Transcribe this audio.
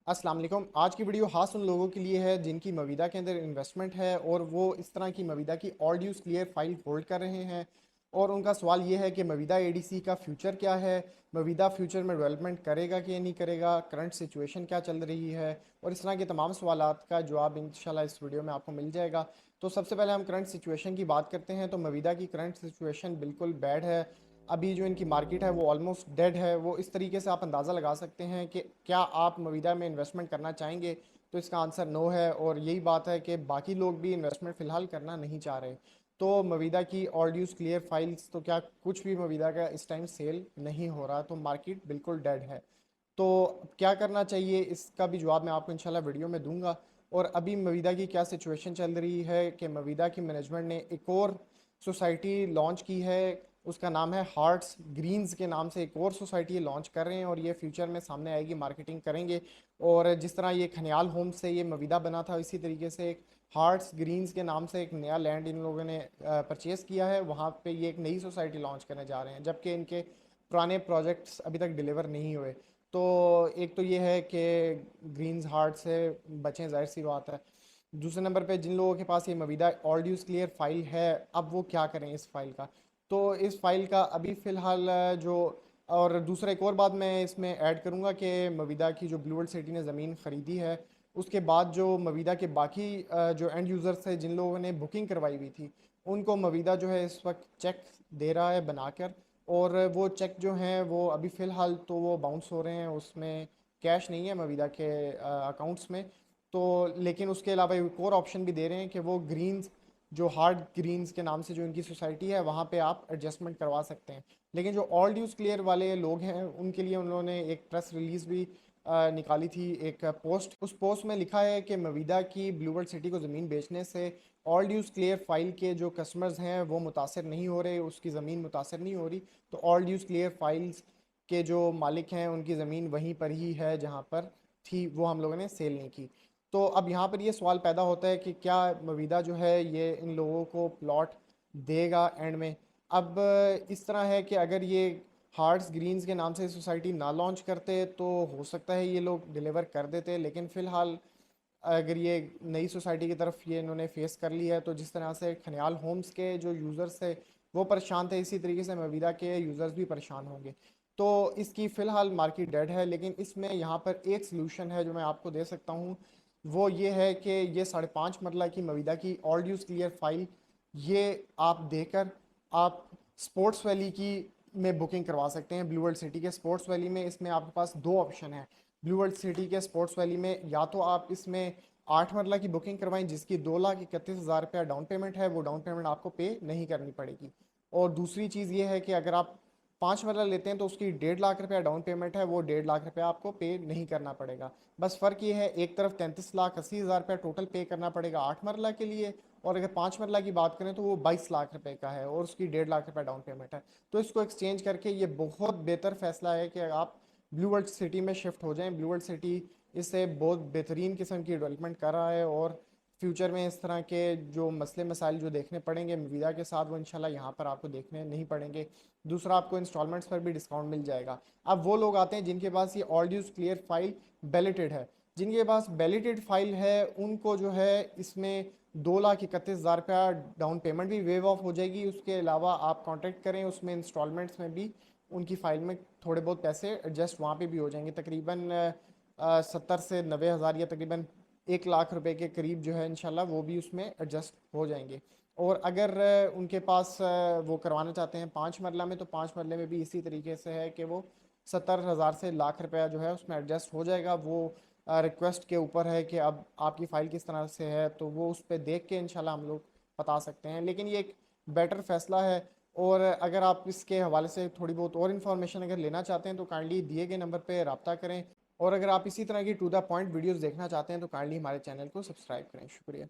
السلام علیکم۔ آج کی ویڈیو خاص ان لوگوں کے لیے ہے جن کی مویدہ کے اندر انویسٹمنٹ ہے اور وہ اس طرح کی مویدہ کی آل ڈیوز کلیئر فائل ہولڈ کر رہے ہیں، اور ان کا سوال یہ ہے کہ مویدہ اے ڈی سی کا فیوچر کیا ہے، مویدہ فیوچر میں ڈیولپمنٹ کرے گا کہ نہیں کرے گا، کرنٹ سچویشن کیا چل رہی ہے، اور اس طرح کے تمام سوالات کا جواب انشاءاللہ اس ویڈیو میں آپ کو مل جائے گا۔ تو سب سے پہلے ہم کرنٹ سچویشن کی بات کرتے ہیں تو مویدہ کی کرنٹ سچویشن بالکل بیڈ ہے۔ ابھی جو ان کی مارکیٹ ہے وہ آلموسٹ ڈیڈ ہے۔ وہ اس طریقے سے آپ اندازہ لگا سکتے ہیں کہ کیا آپ مویدہ میں انویسٹمنٹ کرنا چاہیں گے، تو اس کا آنسر نو ہے، اور یہی بات ہے کہ باقی لوگ بھی انویسٹمنٹ فی الحال کرنا نہیں چاہ رہے۔ تو مویدہ کی آل ڈیوز کلیئر فائلز تو کیا کچھ بھی مویدہ کا اس ٹائم سیل نہیں ہو رہا، تو مارکیٹ بالکل ڈیڈ ہے۔ تو کیا کرنا چاہیے اس کا بھی جواب میں آپ کو انشاءاللہ ویڈیو میں دوں گا۔ اور ابھی مویدہ کی کیا سچویشن چل رہی ہے کہ مویدہ کی مینجمنٹ نے ایک اور سوسائٹی لانچ کی ہے، اس کا نام ہے ہارٹس گرینز کے نام سے ایک اور سوسائٹی لانچ کر رہے ہیں، اور یہ فیوچر میں سامنے آئے گی، مارکیٹنگ کریں گے۔ اور جس طرح یہ کھنیال ہوم سے یہ مویدہ بنا تھا، اسی طریقے سے ایک ہارٹس گرینز کے نام سے ایک نیا لینڈ ان لوگوں نے پرچیز کیا ہے، وہاں پہ یہ ایک نئی سوسائٹی لانچ کرنے جا رہے ہیں، جبکہ ان کے پرانے پروجیکٹس ابھی تک ڈیلیور نہیں ہوئے۔ تو ایک تو یہ ہے کہ گرینز ہارٹ سے بچیں، ظاہر سی بات ہے۔ دوسرے نمبر پہ جن لوگوں کے پاس یہ مویدہ آل ڈیوز کلیئر فائل ہے، اب وہ کیا کریں اس فائل کا؟ تو اس فائل کا ابھی فی الحال جو، اور دوسرا ایک اور بات میں اس میں ایڈ کروں گا کہ مویدہ کی جو بلیو ورلڈ سٹی نے زمین خریدی ہے، اس کے بعد جو مویدہ کے باقی جو اینڈ یوزرس تھے جن لوگوں نے بکنگ کروائی ہوئی تھی، ان کو مویدہ جو ہے اس وقت چیک دے رہا ہے بنا کر، اور وہ چیک جو ہیں وہ ابھی فی الحال تو وہ باؤنس ہو رہے ہیں، اس میں کیش نہیں ہے مویدہ کے اکاؤنٹس میں۔ تو لیکن اس کے علاوہ ایک اور آپشن بھی دے رہے ہیں کہ وہ گرینز، جو ہارڈ گرینز کے نام سے جو ان کی سوسائٹی ہے، وہاں پہ آپ ایڈجسٹمنٹ کروا سکتے ہیں۔ لیکن جو آل ڈیوز کلیئر والے لوگ ہیں ان کے لیے انہوں نے ایک پریس ریلیز بھی نکالی تھی، ایک پوسٹ، اس پوسٹ میں لکھا ہے کہ مویدہ کی بلیو ورلڈ سٹی کو زمین بیچنے سے آل ڈیوز کلیئر فائل کے جو کسٹمرز ہیں وہ متاثر نہیں ہو رہے، اس کی زمین متاثر نہیں ہو رہی۔ تو آل ڈیوز کلیئر فائلز کے جو مالک ہیں ان کی زمین وہیں پر ہی ہے جہاں پر تھی، وہ ہم لوگوں نے سیل نہیں کی۔ تو اب یہاں پر یہ سوال پیدا ہوتا ہے کہ کیا مویدہ جو ہے یہ ان لوگوں کو پلاٹ دے گا اینڈ میں؟ اب اس طرح ہے کہ اگر یہ ہارٹس گرینز کے نام سے سوسائٹی نہ لانچ کرتے تو ہو سکتا ہے یہ لوگ ڈیلیور کر دیتے، لیکن فی الحال اگر یہ نئی سوسائٹی کی طرف یہ انہوں نے فیس کر لی ہے، تو جس طرح سے کھنیال ہومز کے جو یوزرز تھے وہ پریشان تھے، اسی طریقے سے مویدہ کے یوزرز بھی پریشان ہوں گے۔ تو اس کی فی الحال مارکیٹ ڈیڈ ہے، لیکن اس میں یہاں پر ایک سلوشن ہے جو میں آپ کو دے سکتا ہوں، وہ یہ ہے کہ یہ 5.5 مرلہ کی مویدہ کی آل ڈیوز کلیئر فائل یہ آپ دے کر آپ سپورٹس ویلی کی میں بکنگ کروا سکتے ہیں۔ بلیو ورلڈ سٹی کے سپورٹس ویلی میں اس میں آپ کے پاس دو آپشن ہیں۔ بلیو ورلڈ سٹی کے سپورٹس ویلی میں یا تو آپ اس میں 8 مرلہ کی بکنگ کروائیں جس کی 2,31,000 روپیہ ڈاؤن پیمنٹ ہے، وہ ڈاؤن پیمنٹ آپ کو پے نہیں کرنی پڑے گی۔ اور دوسری چیز یہ ہے کہ اگر آپ 5 مرلہ لیتے ہیں تو اس کی 1.5 لاکھ روپیہ ڈاؤن پیمنٹ ہے، وہ 1.5 لاکھ روپیہ آپ کو پے نہیں کرنا پڑے گا۔ بس فرق یہ ہے، ایک طرف 33,80,000 روپیہ ٹوٹل پے کرنا پڑے گا 8 مرلہ کے لیے، اور اگر 5 مرلہ کی بات کریں تو وہ 22 لاکھ روپے کا ہے، اور اس کی 1.5 لاکھ روپے ڈاؤن پیمنٹ ہے۔ تو اس کو ایکسچینج کر کے یہ بہت بہتر فیصلہ ہے کہ آپ بلیو ورلڈ سٹی میں شفٹ ہو جائیں۔ بلیو ورلڈ سٹی اس سے بہت بہترین قسم کی ڈیولپمنٹ کر رہا ہے، اور فیوچر میں اس طرح کے جو مسئلے مسائل جو دیکھنے پڑیں گے مویدہ کے ساتھ، وہ انشاءاللہ یہاں پر آپ کو دیکھنے نہیں پڑیں گے۔ دوسرا، آپ کو انسٹالمنٹس پر بھی ڈسکاؤنٹ مل جائے گا۔ اب وہ لوگ آتے ہیں جن کے پاس یہ آل ڈیوز کلیئر فائل بیلیٹڈ ہے، جن کے پاس بیلیٹڈ فائل ہے ان کو جو ہے اس میں 2,31,000 روپیہ ڈاؤن پیمنٹ بھی ویو آف ہو جائے گی۔ اس کے علاوہ آپ کانٹیکٹ کریں، اس میں انسٹالمنٹس میں بھی ان کی فائل میں تھوڑے بہت پیسے ایڈجسٹ وہاں پہ بھی ہو جائیں گے، تقریباً 70 سے 90,000 یا تقریباً 1 لاکھ روپے کے قریب جو ہے انشاءاللہ وہ بھی اس میں ایڈجسٹ ہو جائیں گے۔ اور اگر ان کے پاس وہ کروانا چاہتے ہیں 5 مرلہ میں، تو 5 مرلے میں بھی اسی طریقے سے ہے کہ وہ 70,000 سے لاکھ روپیہ جو ہے اس میں ایڈجسٹ ہو جائے گا۔ وہ ریکویسٹ کے اوپر ہے کہ اب آپ کی فائل کس طرح سے ہے، تو وہ اس پہ دیکھ کے انشاءاللہ ہم لوگ بتا سکتے ہیں، لیکن یہ ایک بیٹر فیصلہ ہے۔ اور اگر آپ اس کے حوالے سے تھوڑی بہت اور انفارمیشن اگر لینا چاہتے ہیں تو کائنڈلی دیے گئے نمبر پہ رابطہ کریں، اور اگر آپ اسی طرح کی ٹو دا پوائنٹ ویڈیوز دیکھنا چاہتے ہیں تو کائنڈلی ہمارے چینل کو سبسکرائب کریں۔ شکریہ۔